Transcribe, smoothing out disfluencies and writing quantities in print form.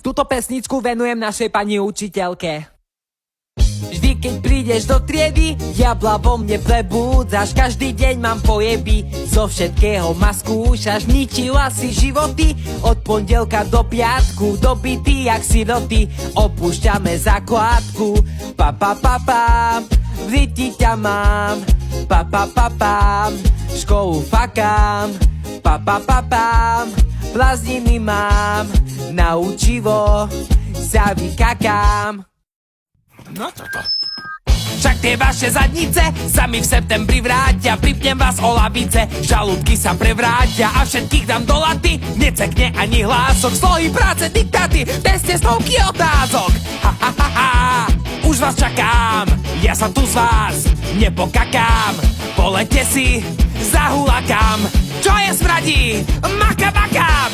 Túto pesničku venujem našej pani učiteľke. Vždy, keď prídeš do triedy, diabla vo mne prebúdzaš. Každý deň mám pojeby, zo všetkého ma skúšaš. Ničila si životy, od pondelka do piatku. Dobitý jak siroty, opúšťame základku. Pa pa pa pa, v ryti ťa mám. Pa pa pa pa, školu fakám. Pa pa pa pa, prázdniny mám. Na učivo sa vykakám. No toto. Však tie vaše zadnice sa mi v septembri vrátia. Pripnem vás o lavice, žalúdky sa prevrátia. A všetkých dám do laty, necekne ani hlások. Slohy, práce, diktáty, v teste stovky otázok. Ha ha ha ha, už vás čakám. Ja sa tu z vás nepokakám. Polete si, zahulakám. Čo je smradí? Makamakám.